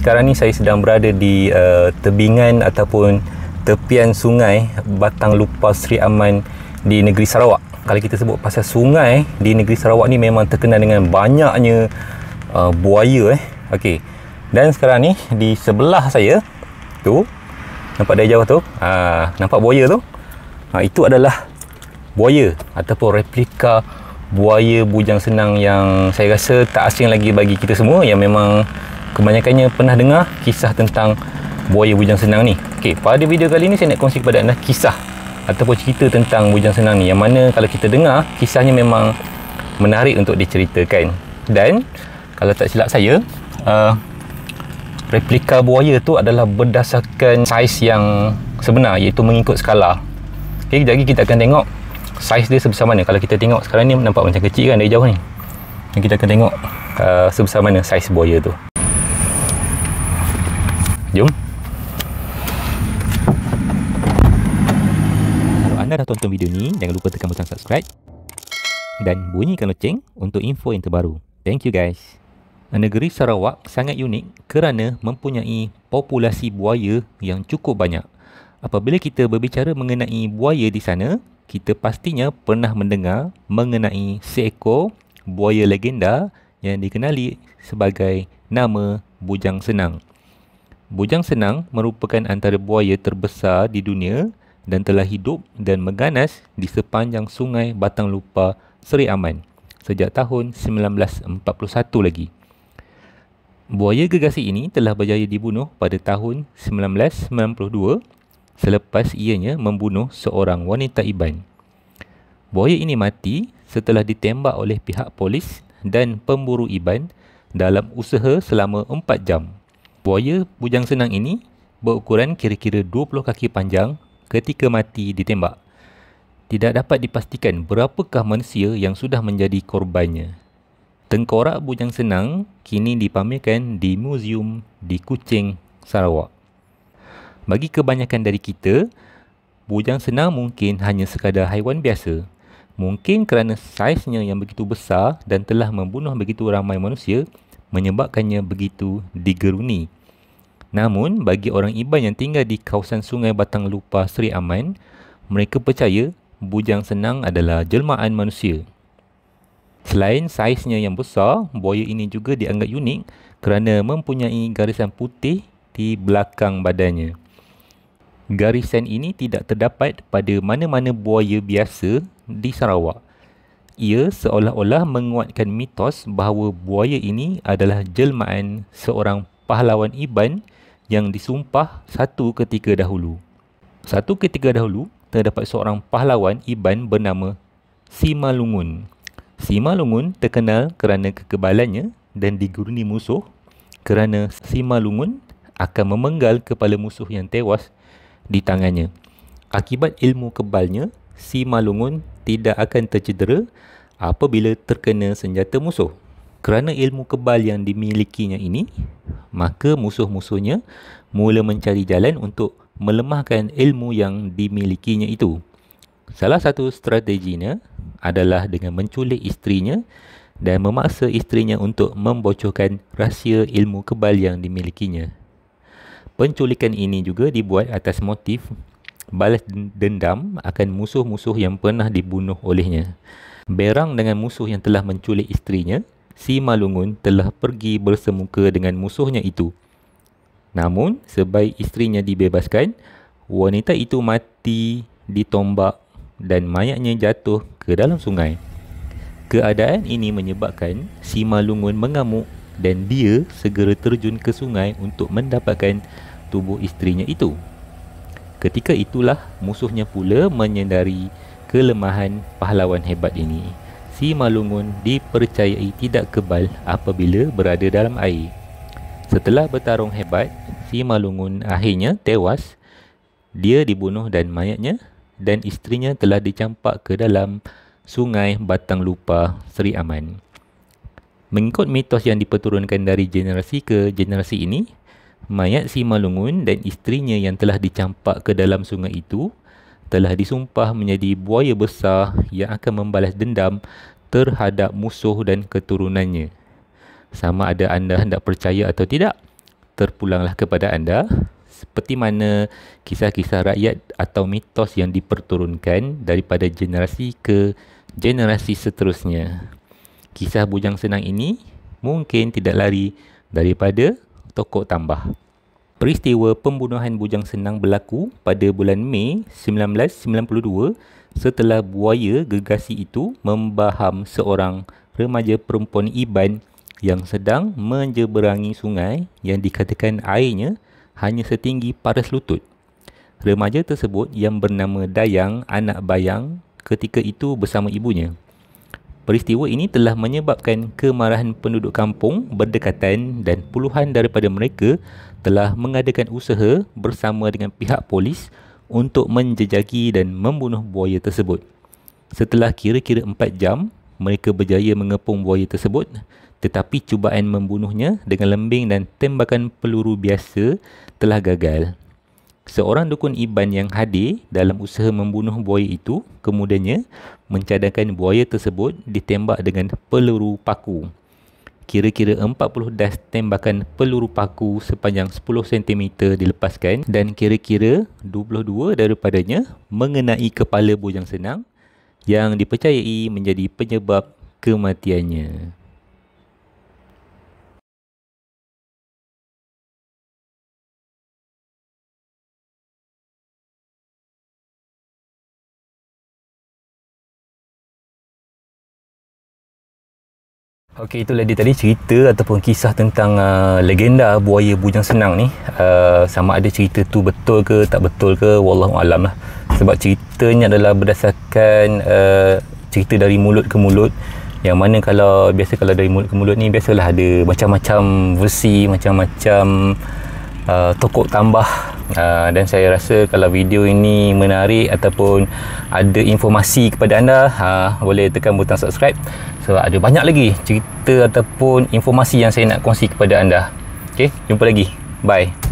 Sekarang ni saya sedang berada di tebingan ataupun tepian sungai Batang Lupa Seri Aman di negeri Sarawak. Kalau kita sebut pasal sungai di negeri Sarawak ni memang terkenal dengan banyaknya buaya Okey. Dan sekarang ni di sebelah saya tu, nampak dari jauh tu, nampak buaya tu? Itu adalah buaya ataupun replika buaya bujang senang yang saya rasa tak asing lagi bagi kita semua yang memang kebanyakannya pernah dengar kisah tentang buaya bujang senang ni. Okey, pada video kali ni saya nak kongsi kepada anda kisah ataupun cerita tentang bujang senang ni, yang mana kalau kita dengar kisahnya memang menarik untuk diceritakan. Dan kalau tak silap saya, replika buaya tu adalah berdasarkan saiz yang sebenar, iaitu mengikut skala. Okey, kejap lagi kita akan tengok saiz dia sebesar mana. Kalau kita tengok sekarang ni nampak macam kecil kan dari jauh ni. Dan kita akan tengok sebesar mana saiz buaya tu. Jom. Kalau anda dah tonton video ni, jangan lupa tekan butang subscribe dan bunyikan loceng untuk info yang terbaru. Thank you guys. Negeri Sarawak sangat unik kerana mempunyai populasi buaya yang cukup banyak. Apabila kita berbicara mengenai buaya di sana, kita pastinya pernah mendengar mengenai seekor buaya legenda yang dikenali sebagai nama bujang senang. Bujang senang merupakan antara buaya terbesar di dunia dan telah hidup dan mengganas di sepanjang sungai Batang Lupa Seri Aman sejak tahun 1941 lagi. Buaya gergasi ini telah berjaya dibunuh pada tahun 1992 selepas ianya membunuh seorang wanita Iban. Buaya ini mati setelah ditembak oleh pihak polis dan pemburu Iban dalam usaha selama 4 jam. Buaya bujang senang ini berukuran kira-kira 20 kaki panjang ketika mati ditembak. Tidak dapat dipastikan berapakah manusia yang sudah menjadi korbannya. Tengkorak bujang senang kini dipamerkan di muzium di Kuching, Sarawak. Bagi kebanyakan dari kita, bujang senang mungkin hanya sekadar haiwan biasa. Mungkin kerana saiznya yang begitu besar dan telah membunuh begitu ramai manusia, menyebabkannya begitu digeruni. Namun, bagi orang Iban yang tinggal di kawasan sungai Batang Lupa Seri Aman, mereka percaya bujang senang adalah jelmaan manusia. Selain saiznya yang besar, buaya ini juga dianggap unik kerana mempunyai garisan putih di belakang badannya. Garisan ini tidak terdapat pada mana-mana buaya biasa di Sarawak. Ia seolah-olah menguatkan mitos bahawa buaya ini adalah jelmaan seorang pahlawan Iban yang disumpah satu ketika dahulu. Satu ketika dahulu, terdapat seorang pahlawan Iban bernama Simalungun. Simalungun terkenal kerana kekebalannya dan diguruni musuh kerana Simalungun akan memenggal kepala musuh yang tewas di tangannya. Akibat ilmu kebalnya, Simalungun tidak akan tercedera apabila terkena senjata musuh. Kerana ilmu kebal yang dimilikinya ini, maka musuh-musuhnya mula mencari jalan untuk melemahkan ilmu yang dimilikinya itu. Salah satu strateginya adalah dengan menculik isterinya dan memaksa isterinya untuk membocorkan rahsia ilmu kebal yang dimilikinya. Penculikan ini juga dibuat atas motif balas dendam akan musuh-musuh yang pernah dibunuh olehnya. Berang dengan musuh yang telah menculik isterinya, Simalungun telah pergi bersemuka dengan musuhnya itu. Namun, sebaik isterinya dibebaskan, wanita itu mati ditombak dan mayatnya jatuh ke dalam sungai. Keadaan ini menyebabkan Simalungun mengamuk dan dia segera terjun ke sungai untuk mendapatkan tubuh isterinya itu. Ketika itulah musuhnya pula menyedari kelemahan pahlawan hebat ini. Simalungun dipercayai tidak kebal apabila berada dalam air. Setelah bertarung hebat, Simalungun akhirnya tewas. Dia dibunuh dan mayatnya dan isterinya telah dicampak ke dalam sungai Batang Lupa Seri Aman. Mengikut mitos yang diperturunkan dari generasi ke generasi ini, mayat Simalungun dan isterinya yang telah dicampak ke dalam sungai itu telah disumpah menjadi buaya besar yang akan membalas dendam terhadap musuh dan keturunannya. Sama ada anda hendak percaya atau tidak, terpulanglah kepada anda seperti mana kisah-kisah rakyat atau mitos yang diperturunkan daripada generasi ke generasi seterusnya. Kisah Bujang Senang ini mungkin tidak lari daripada Tokok Tambah. Peristiwa pembunuhan Bujang Senang berlaku pada bulan Mei 1992 setelah buaya gergasi itu membaham seorang remaja perempuan Iban yang sedang menjeberangi sungai yang dikatakan airnya hanya setinggi paras lutut. Remaja tersebut yang bernama Dayang anak Bayang ketika itu bersama ibunya. Peristiwa ini telah menyebabkan kemarahan penduduk kampung berdekatan dan puluhan daripada mereka telah mengadakan usaha bersama dengan pihak polis untuk menjejaki dan membunuh buaya tersebut. Setelah kira-kira 4 jam, mereka berjaya mengepung buaya tersebut, tetapi cubaan membunuhnya dengan lembing dan tembakan peluru biasa telah gagal. Seorang dukun Iban yang hadir dalam usaha membunuh buaya itu kemudiannya mencadangkan buaya tersebut ditembak dengan peluru paku. Kira-kira 40 das tembakan peluru paku sepanjang 10 cm dilepaskan dan kira-kira 22 daripadanya mengenai kepala Bujang Senang yang dipercayai menjadi penyebab kematiannya. Okey, itulah dia tadi cerita ataupun kisah tentang legenda buaya Bujang Senang ni. Sama ada cerita tu betul ke tak betul ke, wallahualam lah. Sebab ceritanya adalah berdasarkan cerita dari mulut ke mulut. Yang mana kalau dari mulut ke mulut ni biasalah ada macam-macam versi, macam-macam tokok tambah. Dan saya rasa kalau video ini menarik ataupun ada informasi kepada anda, boleh tekan butang subscribe. So ada banyak lagi cerita ataupun informasi yang saya nak kongsi kepada anda. Okey, jumpa lagi. Bye.